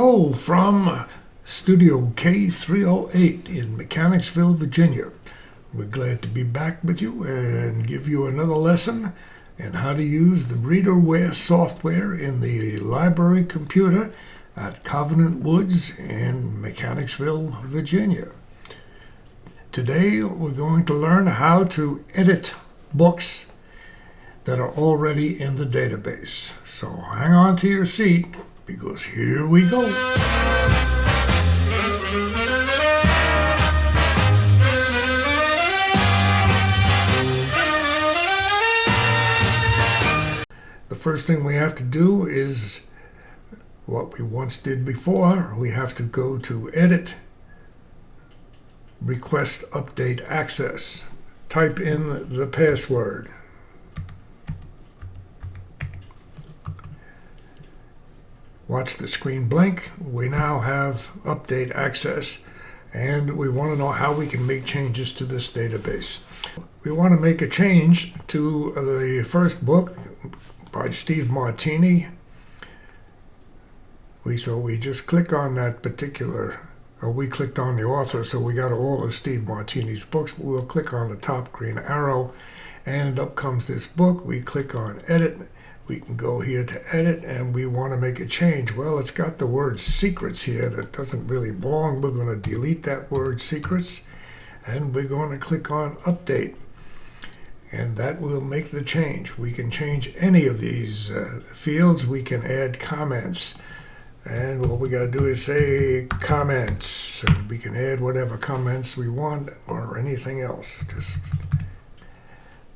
Hello from Studio K308 in Mechanicsville, Virginia. We're glad to be back with you and give you another lesson on how to use the Readerware software in the library computer at Covenant Woods in Mechanicsville, Virginia. Today we're going to learn how to edit books that are already in the database. So hang on to your seat, because here we go. The first thing we have to do is what we once did before. We have to go to Edit, Request Update Access. Type in the password. Watch the screen blink. We now have update access, and we want to know how we can make changes to this database. We want to make a change to the first book by Steve Martini. So we just click on that particular, we clicked on the author, so we got all of Steve Martini's books. We'll click on the top green arrow, and up comes this book. We click on Edit. We can go here to edit, and we want to make a change. Well, it's got the word secrets here that doesn't really belong. We're going to delete that word secrets, and we're going to click on update, and that will make the change. We can change any of these fields. We can add comments, and what we got to do is say comments, and we can add whatever comments we want or anything else. Just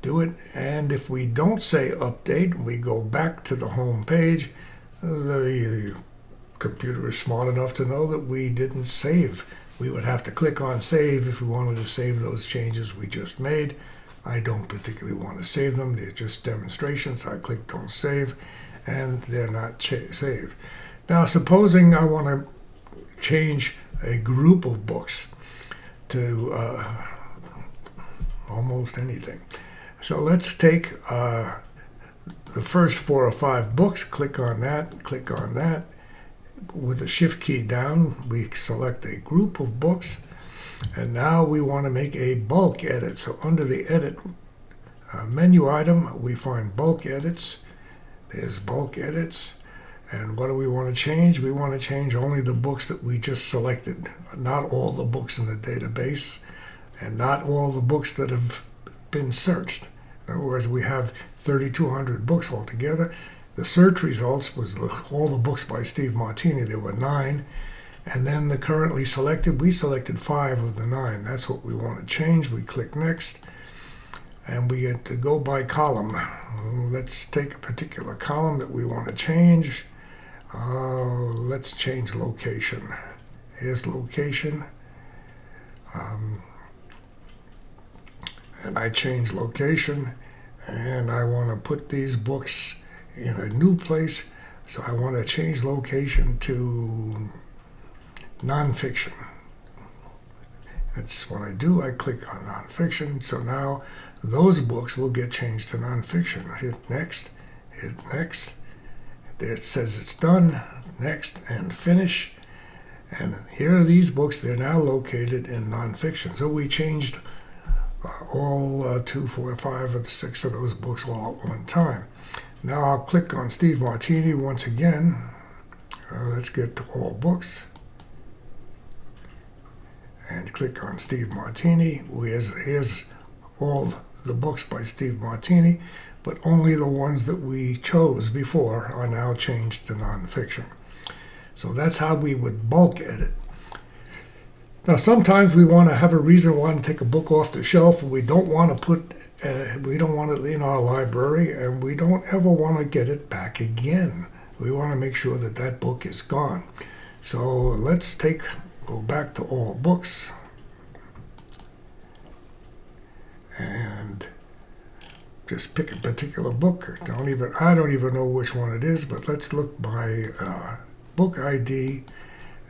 do it. And if we don't say update, we go back to the home page. The computer is smart enough to know that we didn't save. We would have to click on save if we wanted to save those changes we just made. I don't particularly want to save them. They're just demonstrations. I click don't save, and they're not saved. Now, supposing I want to change a group of books to almost anything. So let's take the first 4 or 5 books, click on that. With the shift key down, we select a group of books, and now we want to make a bulk edit. So under the edit menu item, we find bulk edits. There's bulk edits. And what do we want to change? We want to change only the books that we just selected, not all the books in the database, and not all the books that have been searched. In other words, we have 3,200 books altogether. The search results was all the books by Steve Martini. There were 9. And then the currently selected, we selected 5 of the 9. That's what we want to change. We click next, and we get to go by column. Let's take a particular column that we want to change. Let's change location. Here's location. And I change location, and I want to put these books in a new place, so I want to change location to nonfiction. That's what I do. I click on nonfiction, so now those books will get changed to nonfiction. Hit next, there it says it's done, next, and finish. And here are these books. They're now located in nonfiction. So we changed all 2, 4, 5 of the 6 of those books all at one time. Now I'll click on Steve Martini once again. Let's get to all books. And click on Steve Martini. Here's all the books by Steve Martini, but only the ones that we chose before are now changed to nonfiction. So that's how we would bulk edit. Now, sometimes we want to have a reason we want to take a book off the shelf, and we don't want it in our library, and we don't ever want to get it back again. We want to make sure that that book is gone. So let's go back to all books, and just pick a particular book. I don't even know which one it is, but let's look by book ID.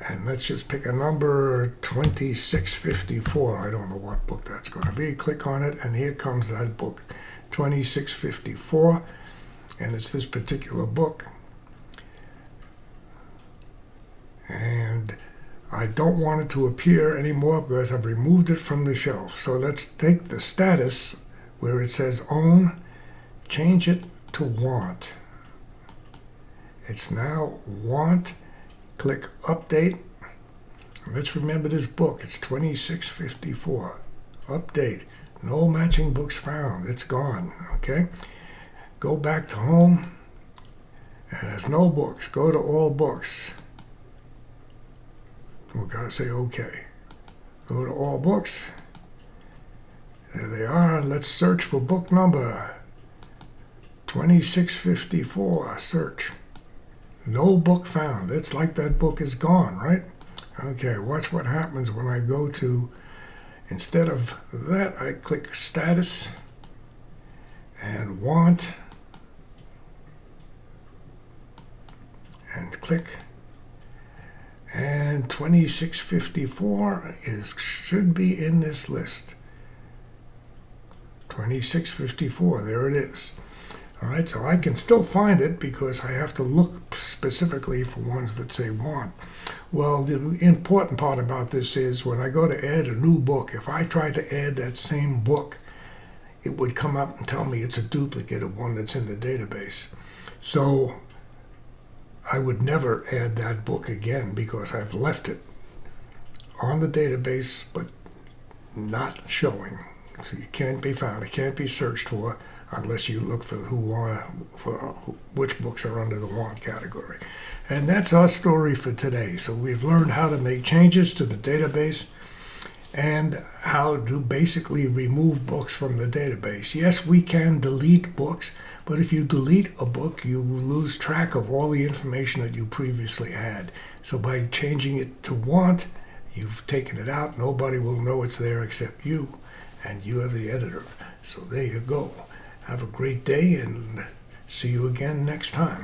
And let's just pick a number, 2654. I don't know what book that's going to be. Click on it, and here comes that book, 2654. And it's this particular book. I don't want it to appear anymore because I've removed it from the shelf. So let's take the status where it says own, change it to want. It's now want. Click update. Let's remember this book. It's 2654. Update. No matching books found. It's gone. Okay. Go back to home. And there's no books. Go to all books. We're going to say OK. Go to all books. There they are. Let's search for book number 2654. Search. No book found. It's like that book is gone, right? Okay, watch what happens when I go to, instead of that, I click status and want and click, and 2654 should be in this list. 2654, there it is. All right, so I can still find it because I have to look specifically for ones that say want. Well, the important part about this is when I go to add a new book, if I try to add that same book, it would come up and tell me it's a duplicate of one that's in the database. So I would never add that book again because I've left it on the database but not showing. So it can't be found, it can't be searched for unless you look for which books are under the want category. And that's our story for today. So we've learned how to make changes to the database and how to basically remove books from the database. Yes, we can delete books, but if you delete a book, you lose track of all the information that you previously had. So by changing it to want, you've taken it out. Nobody will know it's there except you, and you are the editor. So there you go. Have a great day and see you again next time.